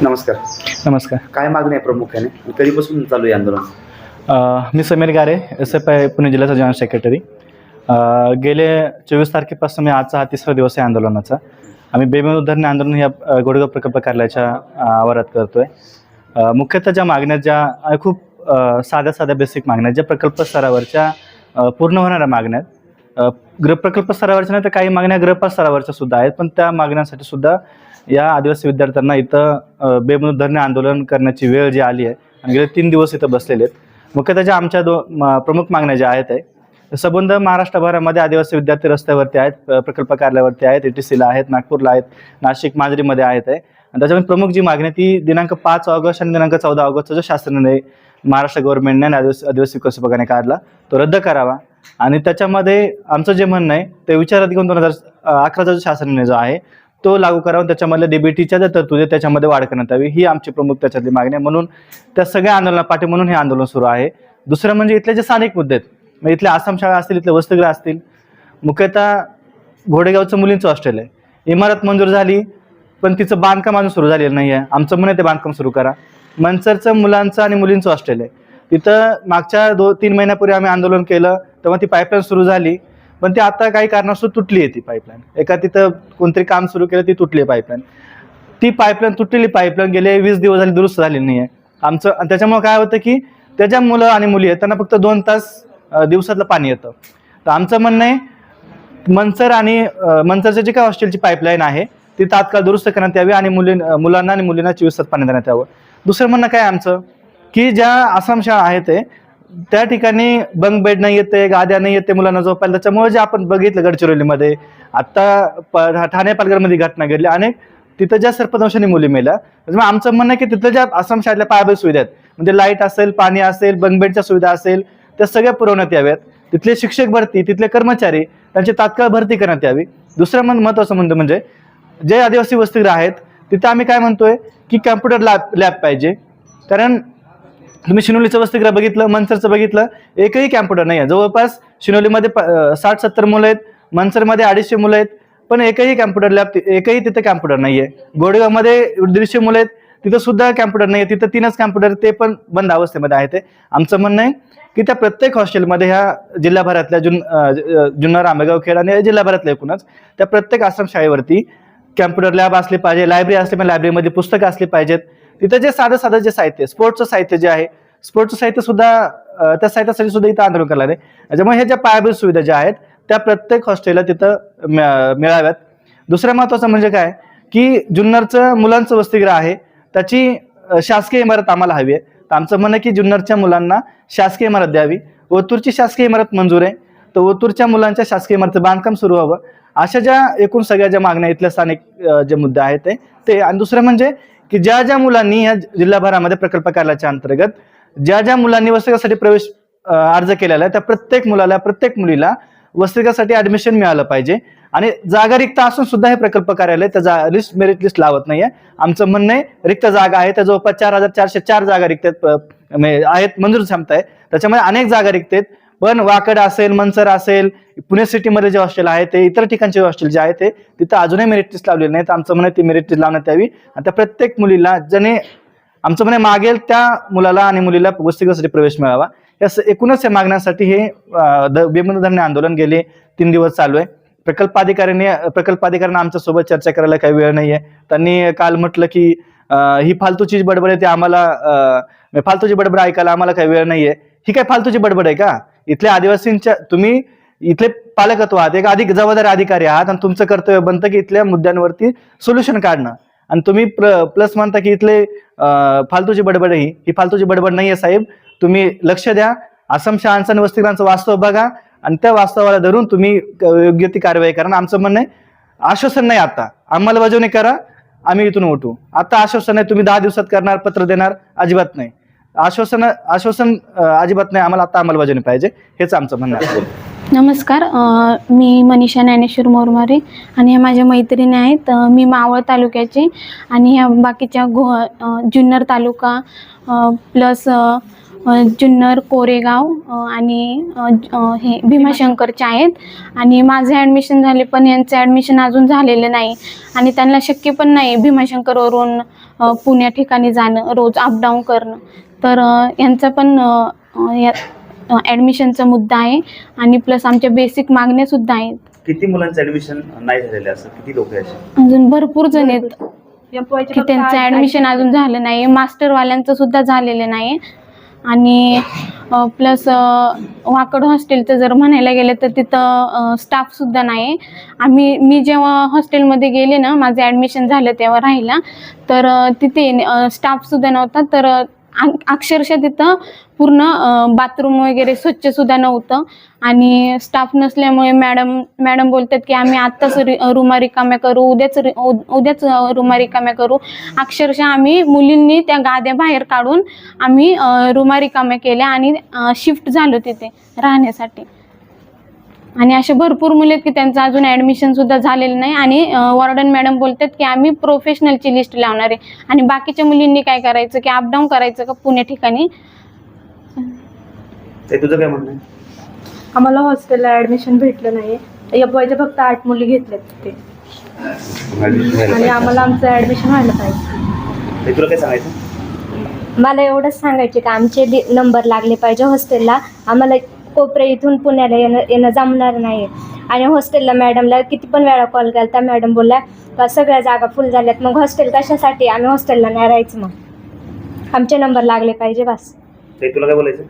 नमस्कार. नमस्कार. काय मागणी आहे प्रामुख्याने आणि कधीपासून चालू आहे आंदोलन? मी समीर गारे, SFI पुणे जिल्ह्याचा जनरल सेक्रेटरी. गेले 24 तारखेपासून मी आजचा हा 3रा दिवस आहे आंदोलनाचा. आम्ही बेमुदत धरणे आंदोलन या गोडेगाव प्रकल्प कार्यालयाच्या आवारात करतो आहे. मुख्यतः ज्या मागण्या खूप साध्या बेसिक मागण्या ज्या प्रकल्प स्तरावरच्या पूर्ण होणाऱ्या मागण्या आहेत. प्रकल्प स्तरावरच्या नाही तर काही मागण्या गृहपाल स्तरावरच्या सुद्धा आहेत, पण त्या मागण्यांसाठी सुद्धा या आदिवासी विद्यार्थ्यांना इथं बेमुदत धरणे आंदोलन करण्याची वेळ जी आली आहे आणि गेले 3 दिवस इथं बसलेले आहेत. मुख्यतः ज्या आमच्या प्रमुख मागण्या ज्या आहेत संबंध महाराष्ट्रभरामध्ये आदिवासी विद्यार्थी रस्त्यावरती आहेत, प्रकल्प कार्यालयावरती आहेत, ATCला आहेत, नागपूरला आहेत, नाशिक मांजरीमध्ये आहेत आणि त्याच्यामध्ये प्रमुख जी मागणी ती दिनांक 5 ऑगस्ट आणि दिनांक 14 ऑगस्टचा जो शासनाने महाराष्ट्र गव्हर्नमेंटने आणि आदिवासी विकास विभागाने काढला तो रद्द करावा. आणि त्याच्यामध्ये आमचं जे म्हणणं आहे ते विचारात घेऊन 2011चा जो शासनाने जो आहे तो लागू करावा. त्याच्यामधल्या DBTच्या ज्या तरतुदी त्याच्यामध्ये वाढ करण्यात यावी ही आमची प्रमुख त्याच्यातली मागणी आहे. म्हणून त्या सगळ्या आंदोलनापाठी म्हणून हे आंदोलन सुरू आहे. दुसरं म्हणजे इथले जे स्थानिक मुद्दे आहेत, म्हणजे इथल्या आसाम शाळा असतील, इथले वसतिगृह असतील, मुख्यतः घोडेगावचं मुलींचं हॉस्टेल आहे, इमारत मंजूर झाली पण तिचं बांधकाम अजून सुरू झालेलं नाही आहे. आमचं म्हणणं ते बांधकाम सुरू करा. मनसरचं मुलांचं आणि मुलींचं हॉस्टेल आहे, तिथं मागच्या 2-3 महिन्यापूर्वी आम्ही आंदोलन केलं तेव्हा ती पाईपलाईन सुरू झाली, पण ती आता काही कारणास्तव तुटली आहे. ती पाईपलाईन एका तिथं कोणतरी काम सुरू केलं, ती तुटली आहे पाईपलाईन. ती पाईपलाईन तुटलेली पाईपलाईन गेले 20 दिवस झाली दुरुस्त झालेली नाही आहे आमचं. आणि त्याच्यामुळे काय होतं की त्याच्या मुलं आणि मुली आहेत त्यांना फक्त 2 तास दिवसातलं पाणी येतं. तर आमचं म्हणणं आहे मनसरचे जे काय हॉस्टेलची पाईपलाईन आहे ती तात्काळ दुरुस्त करण्यात यावी आणि मुलांना आणि मुलींना 24 तास पाणी देण्यात यावं. दुसरं म्हणणं काय आमचं की ज्या आसाम शाळा आहेत त्या ठिकाणी बंक बेड नाही येते, गाद्या नाही येते मुलांना झोपायला. त्याच्यामुळे जे आपण बघितलं गडचिरोलीमध्ये आत्ता ठाणे पालघरमध्ये घटना घडली अनेक, तिथं ज्या सर्पदंशाने मुली मेल्या. त्याच्यामुळे आमचं म्हणणं आहे की तिथं ज्या आसाम शाळेतल्या पायाभूत सुविधा आहेत म्हणजे लाईट असेल, पाणी असेल, बंक बेडच्या सुविधा असेल, त्या सगळ्या पुरवण्यात याव्यात. तिथले शिक्षक भरती, तिथले कर्मचारी त्यांची तात्काळ भरती करण्यात यावी. दुसरं महत्त्वाचं म्हणजे जे आदिवासी वसतिगृह आहेत तिथं आम्ही काय म्हणतोय की कॅम्प्युटर लॅब पाहिजे. कारण तुम्ही शिनोलीचं वसतिगृह बघितलं, मनसरचं बघितलं, एकही कॅम्प्युटर नाही आहे. जवळपास शिनोलीमध्ये 60-70 मुलं आहेत, मनसरमध्ये 250 मुलं आहेत, पण एकही कॅम्प्युटर लॅब एकही तिथं कॅम्प्युटर नाही आहे. गोडेगावमध्ये 150 मुलं आहेत, तिथं सुद्धा कॅम्प्युटर नाही आहे. तिथं 3च कॅम्प्युटर, ते पण बंद अवस्थेमध्ये आहेत. आमचं म्हणणं आहे की त्या प्रत्येक हॉस्टेलमध्ये ह्या जिल्हाभरातल्या जुन्नर, आंबेगाव, खेड आणि जिल्हाभरातल्या एकूणच त्या प्रत्येक आश्रम शाळेवरती कॅम्प्युटर लॅब असले पाहिजे, लायब्ररी असली पाहिजे, लायब्ररीमध्ये पुस्तकं असली पाहिजेत. तिथं जे साधं जे साहित्य, स्पोर्ट्सचं साहित्य जे आहे, स्पोर्ट्सचं साहित्य सुद्धा त्या साहित्यासाठी सुद्धा इथं आंदोलन करायला आहे. त्याच्यामुळे ह्या ज्या पायाभूत सुविधा ज्या आहेत त्या प्रत्येक हॉस्टेलला तिथं मिळाव्यात. दुसरं महत्त्वाचं म्हणजे काय की जुन्नरचं मुलांचं वसतिगृह आहे त्याची शासकीय इमारत आम्हाला हवी आहे. तर आमचं म्हणणं की जुन्नरच्या मुलांना शासकीय इमारत द्यावी. ओतूरची शासकीय इमारत मंजूर आहे, तर ओतूरच्या मुलांच्या शासकीय इमारतीचं बांधकाम सुरू व्हावं. अशा ज्या एकूण सगळ्या ज्या मागण्या इथल्या स्थानिक जे मुद्दे आहेत ते. आणि दुसरं म्हणजे की ज्या मुलांनी या जिल्हाभरामध्ये प्रकल्प कार्यालयाच्या अंतर्गत ज्या मुलांनी वसतिगृहासाठी प्रवेश अर्ज केलेला आहे त्या प्रत्येक मुलाला, प्रत्येक मुलीला वसतिगृहासाठी ऍडमिशन मिळालं पाहिजे. आणि जागा रिक्त असून सुद्धा हे प्रकल्प कार्यालय त्या मेरिट लिस्ट लावत नाहीये. आमचं म्हणणं आहे रिक्त जागा आहे त्या जवळपास 4404 जागा रिक्त आहेत, मंजूर क्षमता आहे. त्याच्यामध्ये अनेक जागा रिक्त आहेत, पण वाकड असेल, मनसर असेल, पुणे सिटीमध्ये जे हॉस्टेल आहे ते, इतर ठिकाणचे हॉस्टेल जे आहे ते तिथं अजूनही मेरिट लिस्ट लावलेली नाही. तर आमचं म्हणणं ती मेरिट लिस्ट लावण्यात यावी आणि त्या प्रत्येक मुलीला ज्याने आमचं म्हणणं मागेल त्या मुलाला आणि मुलीला वसतिगृहासाठी प्रवेश मिळावा. या एकूणच या मागण्यासाठी हे बेमुदत धरणे आंदोलन गेले 3 दिवस चालू आहे. प्रकल्पाधिकाऱ्यांना आमच्या सोबत चर्चा करायला काही वेळ नाहीये. त्यांनी काल म्हटलं की ही फालतूची बडबड आहे, ते आम्हाला फालतूची बडबड ऐकायला आम्हाला काही वेळ नाहीये. ही काय फालतूची बडबड आहे का? इथल्या आदिवासींच्या तुम्ही इथले पालकत्व आहात, एक अधिक जबाबदारी अधिकारी आहात आणि तुमचं कर्तव्य बनतं की इथल्या मुद्द्यांवरती सोल्युशन काढणं. आणि तुम्ही प्लस म्हणता की इथले फालतूची बडबड आहे. ही फालतूची बडबड नाहीये साहेब. तुम्ही लक्ष द्या, आसाम शाळांचं आणि वसतिगृहांचं वास्तव बघा आणि त्या वास्तवाला धरून तुम्ही योग्य ती कारवाई करा. आमचं म्हणणं आहे आश्वासन नाही, आता अंमलबजावणी करा, आम्ही इथून उठू. आता आश्वासन नाही, तुम्ही 10 दिवसात करणार, पत्र देणार, अजिबात नाही. आश्वासन अजिबात नाही. आम्हाला आता अंमलबजावणी पाहिजे, हेच आमचं म्हणणं आहे. नमस्कार, मी मनीषा ज्ञानेश्वर मोरमारे आणि ह्या माझ्या मैत्रिणी आहेत. मी मावळ तालुक्याची आणि ह्या बाकीच्या जुन्नर तालुका प्लस जुन्नर, कोरेगाव आणि हे भीमाशंकरचे आहेत. आणि माझे ॲडमिशन झाले पण यांचं ॲडमिशन अजून झालेलं नाही आणि त्यांना शक्य पण नाही भीमाशंकरवरून पुण्या ठिकाणी जाणं, रोज अपडाऊन करणं. तर यांचा पण ॲडमिशनचा मुद्दा आहे आणि प्लस आमच्या बेसिक मागण्यासुद्धा आहेत. किती मुलांचं ॲडमिशन नाही झालेलं असं किती लोक आहे असे? अजून भरपूर जण आहेत की त्यांचं ॲडमिशन अजून झालं नाही. मास्टरवाल्यांचं सुद्धा झालेलं नाही. आणि प्लस वाकड हॉस्टेलचं जर म्हणायला गेलं तर तिथं स्टाफसुद्धा नाही. मी जेव्हा हॉस्टेलमध्ये गेले ना, माझं ॲडमिशन झालं तेव्हा राहिला, तर तिथे स्टाफसुद्धा नव्हता. तर अक्षरशः तिथं पूर्ण बाथरूम वगैरे स्वच्छसुद्धा नव्हतं. आणि स्टाफ नसल्यामुळे मॅडम बोलतात की आम्ही आत्ताच रूमा रिकाम्या करू, उद्याच रूमा रिकाम्या करू. अक्षरशः आम्ही मुलींनी त्या गाद्या बाहेर काढून आम्ही रूमा रिकाम्या केल्या आणि शिफ्ट झालो तिथे राहण्यासाठी. आणि असे भरपूर मुले आहेत की त्यांचं अजून ॲडमिशनसुद्धा झालेलं नाही. आणि वॉर्डन मॅडम बोलतात की आम्ही प्रोफेशनलची लिस्ट लावणार आहे. आणि बाकीच्या मुलींनी काय करायचं की अपडाऊन करायचं का पुणे ठिकाणी. ते तुझं काय म्हणणं आहे? आम्हाला हॉस्टेलला ॲडमिशन भेटलं नाही. एफवायच्या फक्त 8 मुली घेतल्यात तिथे आणि आम्हाला आमचं ॲडमिशन व्हायला पाहिजे. ते तुला काय सांगायचं? मला एवढंच सांगायचे का आमचे नंबर लागले पाहिजे हॉस्टेलला. आम्हाला कोपरे इथून पुण्याला येणं जमणार नाही. आणि हॉस्टेलला मॅडमला किती पण वेळा कॉल केला तर मॅडम बोलल्या का सगळ्या जागा फुल झाल्यात, मग हॉस्टेल कशासाठी, आम्ही हॉस्टेलला नाही राहायचं, मग आमचे नंबर लागले पाहिजे बस. ते तुला काय बोलायचं?